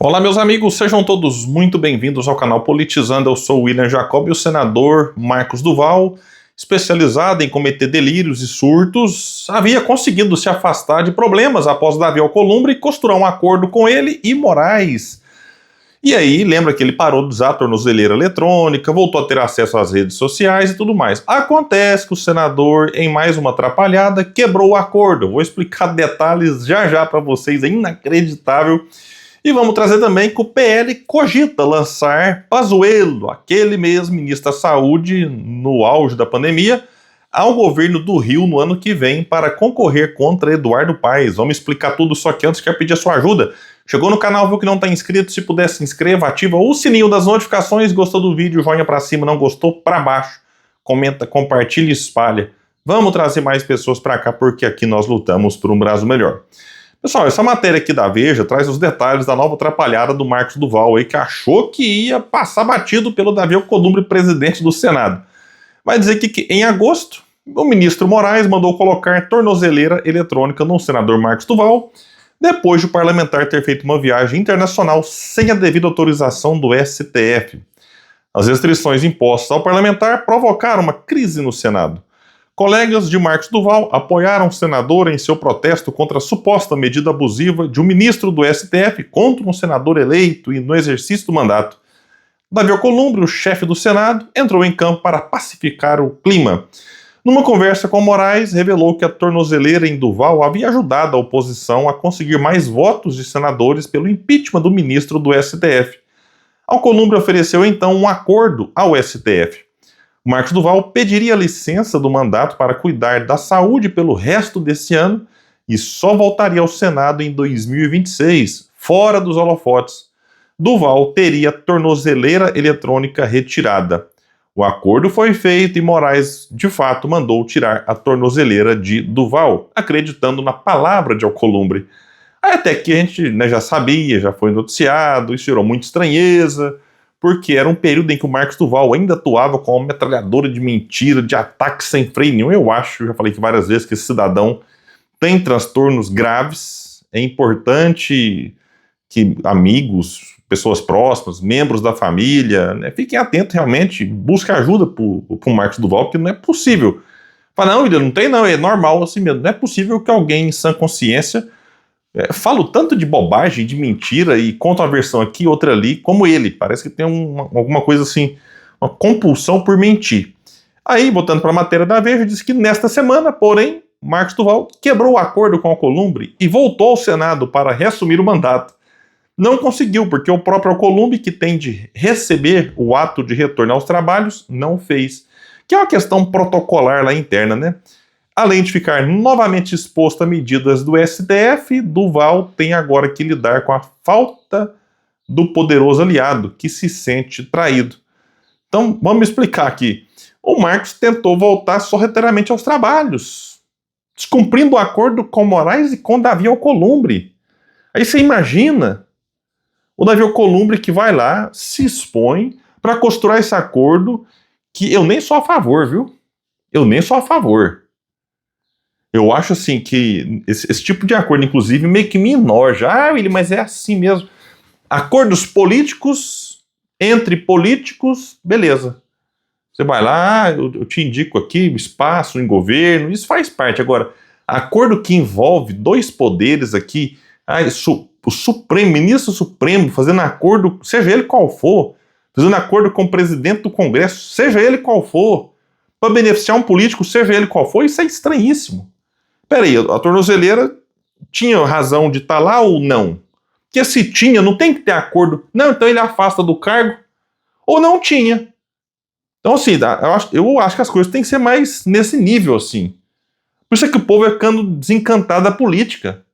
Olá, meus amigos, sejam todos muito bem-vindos ao canal Politizando. Eu sou o William Jacob e o senador Marcos Duval, especializado em cometer delírios e surtos, havia conseguido se afastar de problemas após Davi Alcolumbre costurar um acordo com ele e Moraes. E aí, lembra que ele parou de usar a tornozeleira eletrônica, voltou a ter acesso às redes sociais e tudo mais. Acontece que o senador, em mais uma atrapalhada, quebrou o acordo. Eu vou explicar detalhes já para vocês, é inacreditável. E vamos trazer também que o PL cogita lançar Pazuello, aquele mesmo ministro da Saúde, no auge da pandemia, ao governo do Rio no ano que vem para concorrer contra Eduardo Paes. Vamos explicar tudo, só que antes quero pedir a sua ajuda. Chegou no canal, viu que não está inscrito? Se puder, se inscreva, ativa o sininho das notificações. Gostou do vídeo, joinha para cima, não gostou, para baixo. Comenta, compartilha e espalha. Vamos trazer mais pessoas para cá, porque aqui nós lutamos por um Brasil melhor. Pessoal, essa matéria aqui da Veja traz os detalhes da nova atrapalhada do Marcos Duval aí, que achou que ia passar batido pelo Davi Alcolumbre, presidente do Senado. Vai dizer que em agosto, o ministro Moraes mandou colocar tornozeleira eletrônica no senador Marcos Duval, depois de o parlamentar ter feito uma viagem internacional sem a devida autorização do STF. As restrições impostas ao parlamentar provocaram uma crise no Senado. Colegas de Marcos Duval apoiaram o senador em seu protesto contra a suposta medida abusiva de um ministro do STF contra um senador eleito e no exercício do mandato. Davi Alcolumbre, o chefe do Senado, entrou em campo para pacificar o clima. Numa conversa com Moraes, revelou que a tornozeleira em Duval havia ajudado a oposição a conseguir mais votos de senadores pelo impeachment do ministro do STF. Alcolumbre ofereceu então um acordo ao STF. Marcos Duval pediria licença do mandato para cuidar da saúde pelo resto desse ano e só voltaria ao Senado em 2026, fora dos holofotes. Duval teria tornozeleira eletrônica retirada. O acordo foi feito e Moraes, de fato, mandou tirar a tornozeleira de Duval, acreditando na palavra de Alcolumbre. Até que a gente já sabia, já foi noticiado, isso gerou muita estranheza, porque era um período em que o Marcos Duval ainda atuava com uma metralhadora de mentira, de ataque sem freio nenhum. Eu acho, já falei aqui várias vezes, que esse cidadão tem transtornos graves. É importante que amigos, pessoas próximas, membros da família, fiquem atentos realmente, busquem ajuda para o Marcos Duval, porque não é possível. Fala, não, William, não tem não, é normal assim mesmo. Não é possível que alguém em sã consciência falo tanto de bobagem, de mentira e conta uma versão aqui, outra ali, como ele. Parece que tem alguma coisa assim, uma compulsão por mentir. Aí, voltando para a matéria da Veja, diz que nesta semana, porém, Marcos Duval quebrou o acordo com Alcolumbre e voltou ao Senado para reassumir o mandato. Não conseguiu, porque o próprio Alcolumbre, que tem de receber o ato de retorno aos trabalhos, não fez. Que é uma questão protocolar lá interna, né? Além de ficar novamente exposto a medidas do STF, Duval tem agora que lidar com a falta do poderoso aliado, que se sente traído. Então, vamos explicar aqui. O Marcos tentou voltar sorrateiramente aos trabalhos, descumprindo o acordo com Moraes e com Davi Alcolumbre. Aí você imagina o Davi Alcolumbre que vai lá, se expõe para costurar esse acordo, que eu nem sou a favor, viu? Eu nem sou a favor. Eu acho assim que esse tipo de acordo, inclusive, meio que me enoja. Ah, William, mas é assim mesmo. Acordos políticos, entre políticos, beleza. Você vai lá, eu te indico aqui espaço em governo, isso faz parte. Agora, acordo que envolve dois poderes aqui, o Supremo, ministro Supremo, fazendo acordo, seja ele qual for, fazendo acordo com o presidente do Congresso, seja ele qual for, para beneficiar um político, seja ele qual for, isso é estranhíssimo. Peraí, a tornozeleira tinha razão de estar lá ou não? Porque se tinha, não tem que ter acordo. Não, então ele afasta do cargo. Ou não tinha. Então, assim, eu acho que as coisas têm que ser mais nesse nível, assim. Por isso é que o povo é ficando desencantado da política.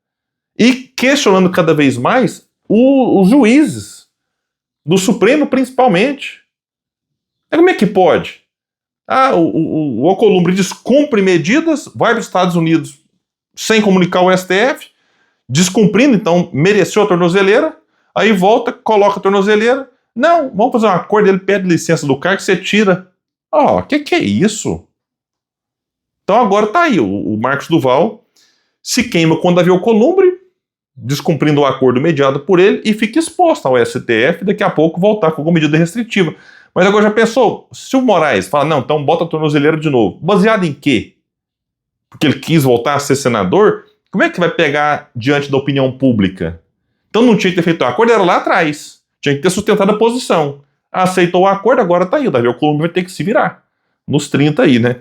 E questionando cada vez mais os juízes. Do Supremo, principalmente. Como é que pode? O Alcolumbre descumpre medidas, vai para os Estados Unidos sem comunicar o STF, descumprindo, então mereceu a tornozeleira, aí volta, coloca a tornozeleira, não, vamos fazer um acordo, ele pede licença do cargo, você tira. Que é isso? Então agora tá aí, o Marcos Duval se queima com o Davi Alcolumbre, descumprindo o acordo mediado por ele e fica exposto ao STF daqui a pouco voltar com alguma medida restritiva. Mas agora já pensou, se o Moraes fala, não, então bota a tornozeleira de novo, baseado em quê? Porque ele quis voltar a ser senador? Como é que vai pegar diante da opinião pública? Então não tinha que ter feito o acordo, era lá atrás. Tinha que ter sustentado a posição. Aceitou o acordo, agora tá aí. O Davi Alcolumbre vai ter que se virar. Nos 30 aí, né?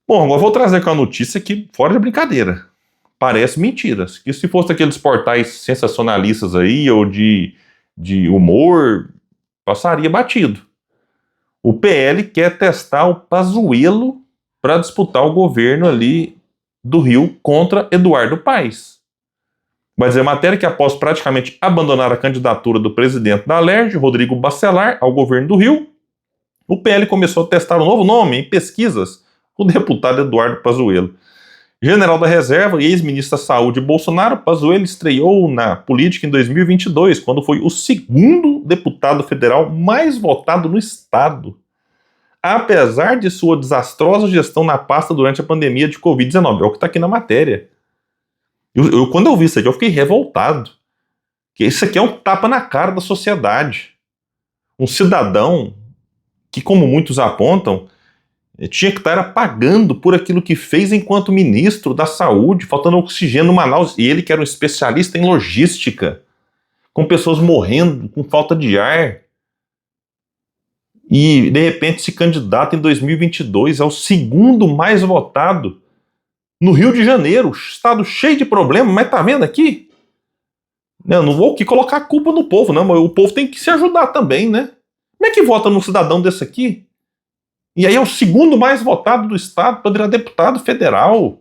Bom, agora vou trazer aqui uma notícia que, fora de brincadeira, parece mentiras. Que se fosse aqueles portais sensacionalistas aí, ou de humor, passaria batido. O PL quer testar o Pazuello para disputar o governo ali do Rio contra Eduardo Paes. Vai dizer a matéria que após praticamente abandonar a candidatura do presidente da Alerj, Rodrigo Bacelar, ao governo do Rio, o PL começou a testar um novo nome em pesquisas, o deputado Eduardo Pazuello. General da Reserva e ex-ministro da Saúde Bolsonaro, Pazuello estreou na política em 2022, quando foi o segundo deputado federal mais votado no estado, apesar de sua desastrosa gestão na pasta durante a pandemia de Covid-19. É o que está aqui na matéria. Quando eu vi isso aqui, eu fiquei revoltado. Que isso aqui é um tapa na cara da sociedade. Um cidadão que, como muitos apontam, tinha que estar pagando por aquilo que fez enquanto ministro da Saúde, faltando oxigênio em Manaus. E ele que era um especialista em logística, com pessoas morrendo, com falta de ar. E, de repente, se candidata em 2022 ao segundo mais votado no Rio de Janeiro, estado cheio de problemas, mas tá vendo aqui? Eu não vou aqui colocar a culpa no povo, não, mas o povo tem que se ajudar também, né? Como é que vota num cidadão desse aqui? E aí é o segundo mais votado do estado para virar deputado federal.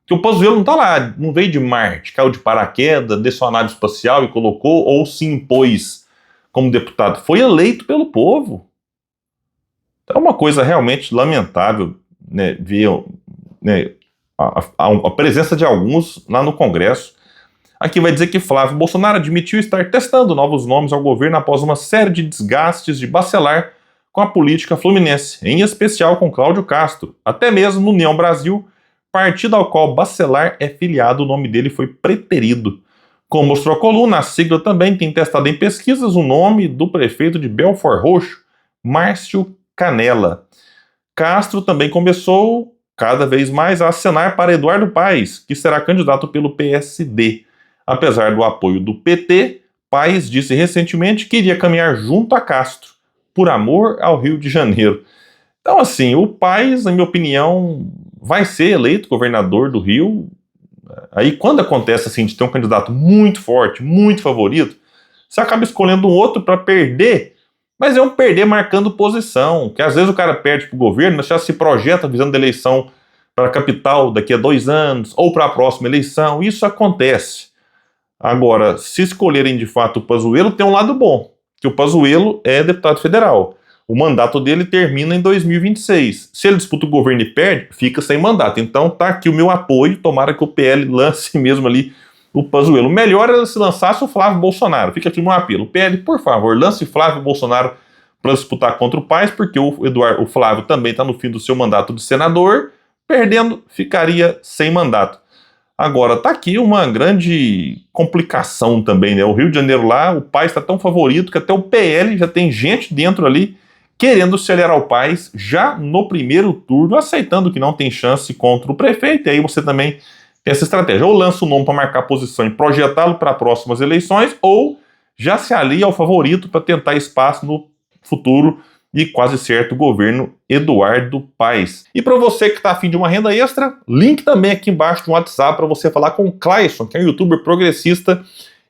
Que o Pazuello não tá lá, não veio de Marte, caiu de paraquedas, deu sua nave espacial e colocou, ou se impôs como deputado. Foi eleito pelo povo. É uma coisa realmente lamentável, né, ver, né, a presença de alguns lá no Congresso. Aqui vai dizer que Flávio Bolsonaro admitiu estar testando novos nomes ao governo após uma série de desgastes de Bacelar com a política fluminense, em especial com Cláudio Castro. Até mesmo no União Brasil, partido ao qual Bacelar é filiado, o nome dele foi preterido. Como mostrou a coluna, a sigla também tem testado em pesquisas o nome do prefeito de Belford Roxo, Márcio Canela. Castro também começou cada vez mais a acenar para Eduardo Paes, que será candidato pelo PSD. Apesar do apoio do PT, Paes disse recentemente que iria caminhar junto a Castro, por amor ao Rio de Janeiro. Então, assim, o Paes, na minha opinião, vai ser eleito governador do Rio. Aí, quando acontece assim, de ter um candidato muito forte, muito favorito, você acaba escolhendo um outro para perder, mas é um perder marcando posição, que às vezes o cara perde para o governo, mas já se projeta visando a eleição para a capital daqui a 2 anos, ou para a próxima eleição. Isso acontece. Agora, se escolherem de fato o Pazuello, tem um lado bom, que o Pazuello é deputado federal. O mandato dele termina em 2026. Se ele disputa o governo e perde, fica sem mandato. Então tá aqui o meu apoio, tomara que o PL lance mesmo ali o Pazuello. Melhor era se lançasse o Flávio Bolsonaro. Fica aqui o meu apelo. PL, por favor, lance Flávio Bolsonaro para disputar contra o Paes, porque o Flávio também está no fim do seu mandato de senador. Perdendo, ficaria sem mandato. Agora, tá aqui uma grande complicação também, né? O Rio de Janeiro lá, o Paes está tão favorito que até o PL já tem gente dentro ali querendo se aliar ao Paes já no primeiro turno, aceitando que não tem chance contra o prefeito. E aí você também tem essa estratégia. Ou lança o nome para marcar posição e projetá-lo para próximas eleições, ou já se alia ao favorito para tentar espaço no futuro e quase certo governo Eduardo Paes. E para você que está afim de uma renda extra, link também aqui embaixo no WhatsApp para você falar com o Clayson, que é um youtuber progressista.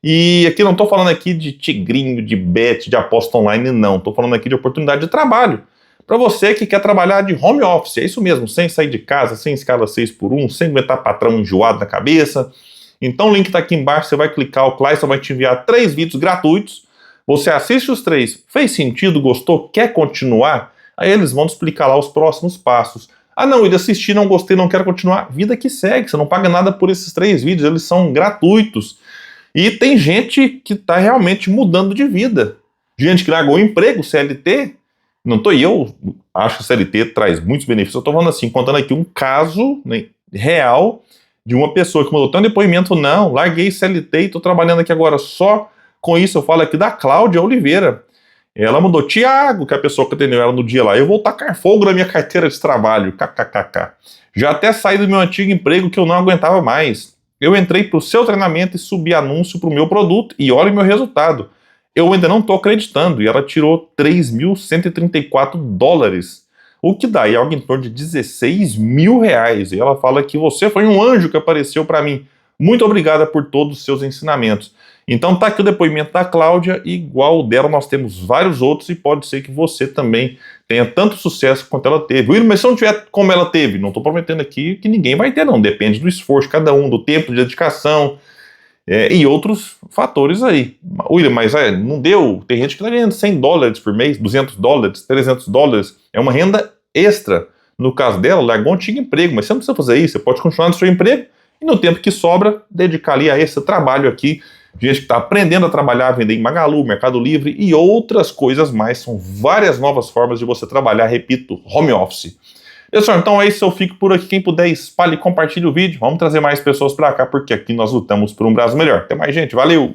E aqui não estou falando aqui de tigrinho, de bet, de aposta online, não. Estou falando aqui de oportunidade de trabalho. Para você que quer trabalhar de home office, é isso mesmo, sem sair de casa, sem escala 6x1, sem aguentar patrão enjoado na cabeça. Então o link está aqui embaixo, você vai clicar, o Clayson vai te enviar 3 vídeos gratuitos. Você assiste os 3, fez sentido, gostou, quer continuar? Aí eles vão te explicar lá os próximos passos. Ah não, eu assisti, não gostei, não quero continuar. Vida que segue, você não paga nada por esses 3 vídeos, eles são gratuitos. E tem gente que está realmente mudando de vida. Gente que largou o emprego, CLT. Não estou eu, acho que o CLT traz muitos benefícios. Eu estou falando assim, contando aqui um caso, né, real de uma pessoa que mandou até um depoimento, não, larguei CLT e tô trabalhando aqui agora só com isso. Eu falo aqui da Cláudia Oliveira. Ela mandou, Tiago, que é a pessoa que atendeu ela no dia lá, eu vou tacar fogo na minha carteira de trabalho, kkkk. Já até saí do meu antigo emprego que eu não aguentava mais. Eu entrei pro seu treinamento e subi anúncio pro meu produto e olha o meu resultado. Eu ainda não tô acreditando. E ela tirou $3.134. O que dá aí algo em torno de R$16.000. E ela fala que você foi um anjo que apareceu para mim. Muito obrigada por todos os seus ensinamentos. Então tá aqui o depoimento da Cláudia, e igual o dela nós temos vários outros, e pode ser que você também tenha tanto sucesso quanto ela teve. William, mas se não tiver como ela teve, não estou prometendo aqui que ninguém vai ter não, depende do esforço de cada um, do tempo de dedicação, e outros fatores aí. William, mas não deu, tem gente que está ganhando $100 por mês, $200, $300, é uma renda extra. No caso dela, largou um antigo emprego, mas você não precisa fazer isso, você pode continuar no seu emprego, e no tempo que sobra, dedicar ali a esse trabalho aqui. Gente que está aprendendo a trabalhar, vender em Magalu, Mercado Livre e outras coisas mais. São várias novas formas de você trabalhar, repito, home office. Pessoal, então é isso, eu fico por aqui. Quem puder, espalhe e compartilhe o vídeo. Vamos trazer mais pessoas para cá, porque aqui nós lutamos por um Brasil melhor. Até mais, gente. Valeu!